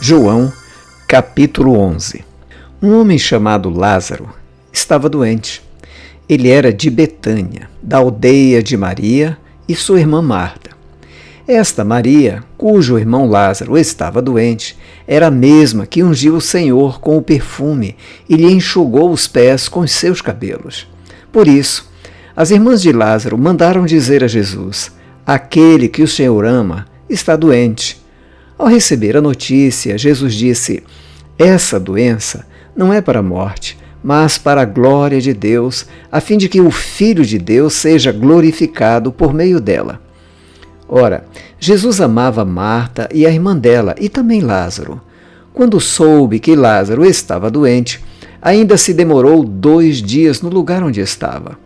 João, capítulo 11. Um homem chamado Lázaro estava doente. Ele era de Betânia, da aldeia de Maria e sua irmã Marta. Esta Maria, cujo irmão Lázaro estava doente, era a mesma que ungiu o Senhor com o perfume e lhe enxugou os pés com os seus cabelos. Por isso, as irmãs de Lázaro mandaram dizer a Jesus: aquele que o Senhor ama está doente. Ao receber a notícia, Jesus disse: essa doença não é para a morte, mas para a glória de Deus, a fim de que o Filho de Deus seja glorificado por meio dela. Ora, Jesus amava Marta e a irmã dela, e também Lázaro. Quando soube que Lázaro estava doente, ainda se demorou 2 dias no lugar onde estava.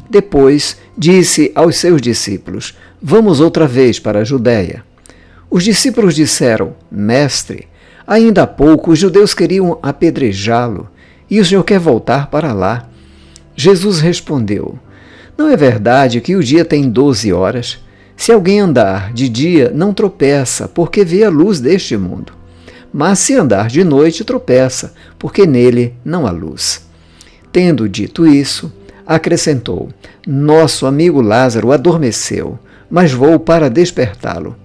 Depois disse aos seus discípulos: vamos outra vez para a Judéia. Os discípulos disseram: Mestre, ainda há pouco os judeus queriam apedrejá-lo, e o Senhor quer voltar para lá. Jesus respondeu: não é verdade que o dia tem 12 horas? Se alguém andar de dia, não tropeça, porque vê a luz deste mundo. Mas se andar de noite, tropeça, porque nele não há luz. Tendo dito isso, acrescentou: nosso amigo Lázaro adormeceu, mas vou para despertá-lo.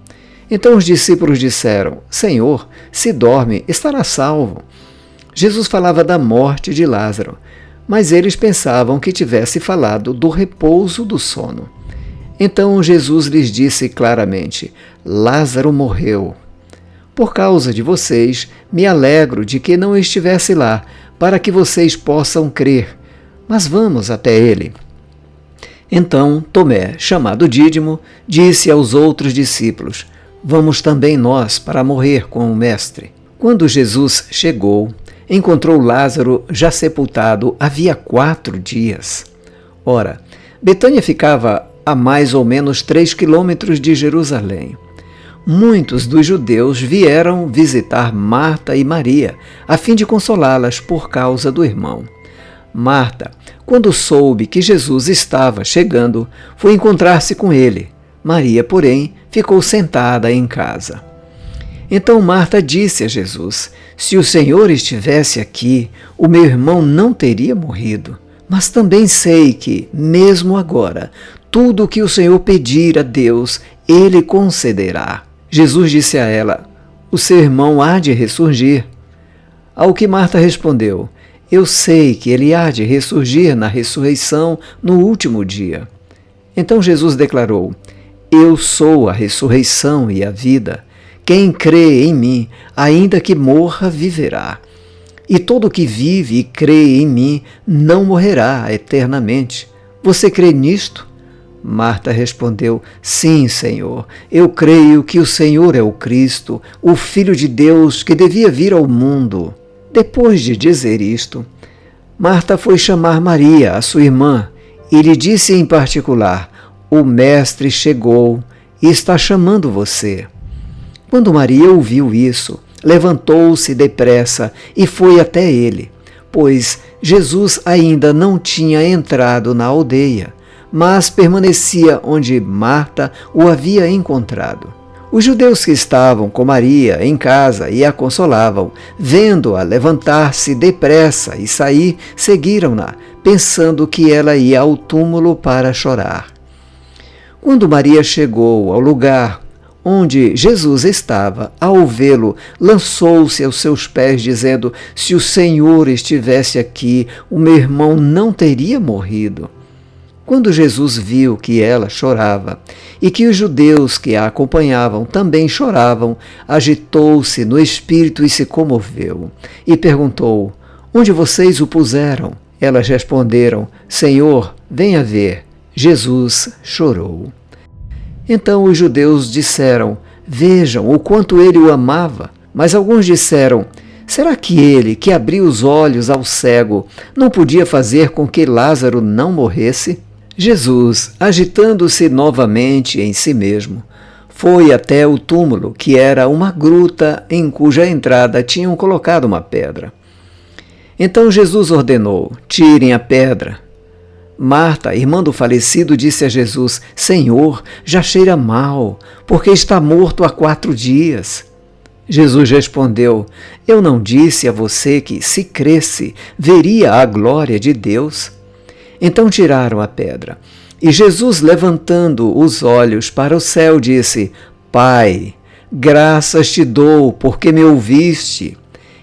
Então os discípulos disseram: Senhor, se dorme, estará salvo. Jesus falava da morte de Lázaro, mas eles pensavam que tivesse falado do repouso do sono. Então Jesus lhes disse claramente: Lázaro morreu. Por causa de vocês, me alegro de que não estivesse lá, para que vocês possam crer. Mas vamos até ele. Então Tomé, chamado Dídimo, disse aos outros discípulos: vamos também nós para morrer com o Mestre. Quando Jesus chegou, encontrou Lázaro já sepultado havia 4 dias. Ora, Betânia ficava a mais ou menos 3 quilômetros de Jerusalém. Muitos dos judeus vieram visitar Marta e Maria, a fim de consolá-las por causa do irmão. Marta, quando soube que Jesus estava chegando, foi encontrar-se com ele. Maria, porém, ficou sentada em casa. Então Marta disse a Jesus: se o Senhor estivesse aqui, o meu irmão não teria morrido. Mas também sei que, mesmo agora, tudo o que o Senhor pedir a Deus, Ele concederá. Jesus disse a ela: o seu irmão há de ressurgir. Ao que Marta respondeu: eu sei que ele há de ressurgir na ressurreição no último dia. Então Jesus declarou: eu sou a ressurreição e a vida. Quem crê em mim, ainda que morra, viverá. E todo que vive e crê em mim não morrerá eternamente. Você crê nisto? Marta respondeu: sim, Senhor. Eu creio que o Senhor é o Cristo, o Filho de Deus que devia vir ao mundo. Depois de dizer isto, Marta foi chamar Maria, a sua irmã, e lhe disse em particular: o Mestre chegou e está chamando você. Quando Maria ouviu isso, levantou-se depressa e foi até ele, pois Jesus ainda não tinha entrado na aldeia, mas permanecia onde Marta o havia encontrado. Os judeus que estavam com Maria em casa e a consolavam, vendo-a levantar-se depressa e sair, seguiram-na, pensando que ela ia ao túmulo para chorar. Quando Maria chegou ao lugar onde Jesus estava, ao vê-lo, lançou-se aos seus pés, dizendo: se o Senhor estivesse aqui, o meu irmão não teria morrido. Quando Jesus viu que ela chorava e que os judeus que a acompanhavam também choravam, agitou-se no espírito e se comoveu, e perguntou: onde vocês o puseram? Elas responderam: Senhor, venha ver. Jesus chorou. Então os judeus disseram: vejam o quanto ele o amava. Mas alguns disseram: será que ele, que abriu os olhos ao cego, não podia fazer com que Lázaro não morresse? Jesus, agitando-se novamente em si mesmo, foi até o túmulo, que era uma gruta em cuja entrada tinham colocado uma pedra. Então Jesus ordenou: tirem a pedra. Marta, irmã do falecido, disse a Jesus: Senhor, já cheira mal, porque está morto há 4 dias. Jesus respondeu: Eu não disse a você que, se cresce, veria a glória de Deus? Então tiraram a pedra. E Jesus, levantando os olhos para o céu, disse: Pai, graças te dou porque me ouviste.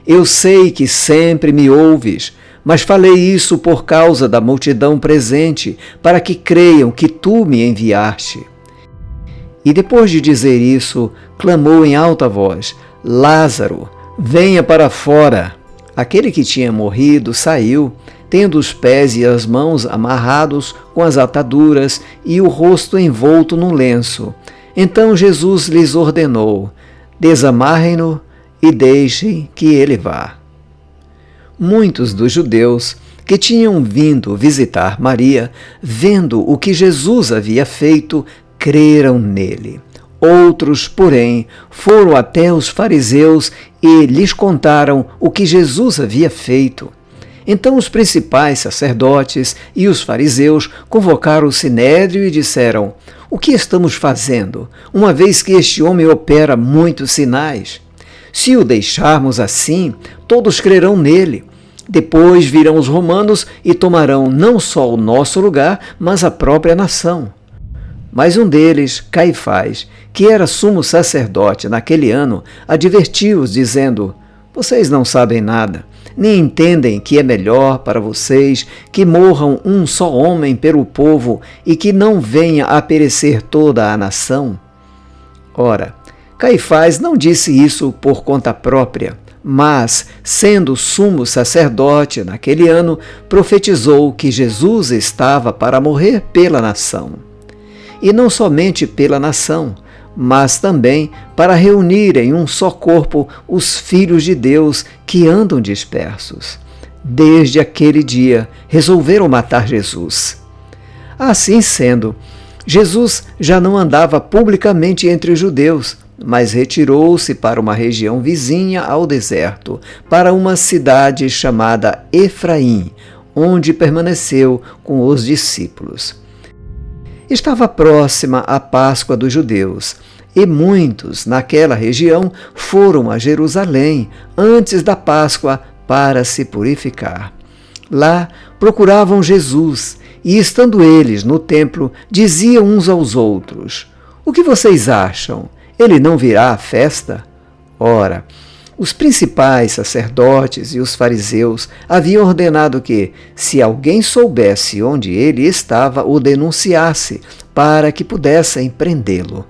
Eu sei que sempre me ouves, mas falei isso por causa da multidão presente, para que creiam que tu me enviaste. E depois de dizer isso, clamou em alta voz: Lázaro, venha para fora. Aquele que tinha morrido saiu, tendo os pés e as mãos amarrados com as ataduras e o rosto envolto num lenço. Então Jesus lhes ordenou: Desamarrem-no e deixem que ele vá. Muitos dos judeus que tinham vindo visitar Maria, vendo o que Jesus havia feito, creram nele. Outros, porém, foram até os fariseus e lhes contaram o que Jesus havia feito. Então os principais sacerdotes e os fariseus convocaram o sinédrio e disseram: O que estamos fazendo, uma vez que este homem opera muitos sinais? Se o deixarmos assim, todos crerão nele. Depois virão os romanos e tomarão não só o nosso lugar, mas a própria nação. Mas um deles, Caifás, que era sumo sacerdote naquele ano, advertiu-os, dizendo: Vocês não sabem nada, nem entendem que é melhor para vocês que morram um só homem pelo povo e que não venha a perecer toda a nação? Ora, Caifás não disse isso por conta própria, mas, sendo sumo sacerdote naquele ano, profetizou que Jesus estava para morrer pela nação. E não somente pela nação, mas também para reunir em um só corpo os filhos de Deus que andam dispersos. Desde aquele dia, resolveram matar Jesus. Assim sendo, Jesus já não andava publicamente entre os judeus, mas retirou-se para uma região vizinha ao deserto, para uma cidade chamada Efraim, onde permaneceu com os discípulos. Estava próxima a Páscoa dos judeus, e muitos naquela região foram a Jerusalém antes da Páscoa para se purificar. Lá procuravam Jesus, e estando eles no templo, diziam uns aos outros: O que vocês acham? Ele não virá à festa? Ora, os principais sacerdotes e os fariseus haviam ordenado que, se alguém soubesse onde ele estava, o denunciasse, para que pudessem prendê-lo.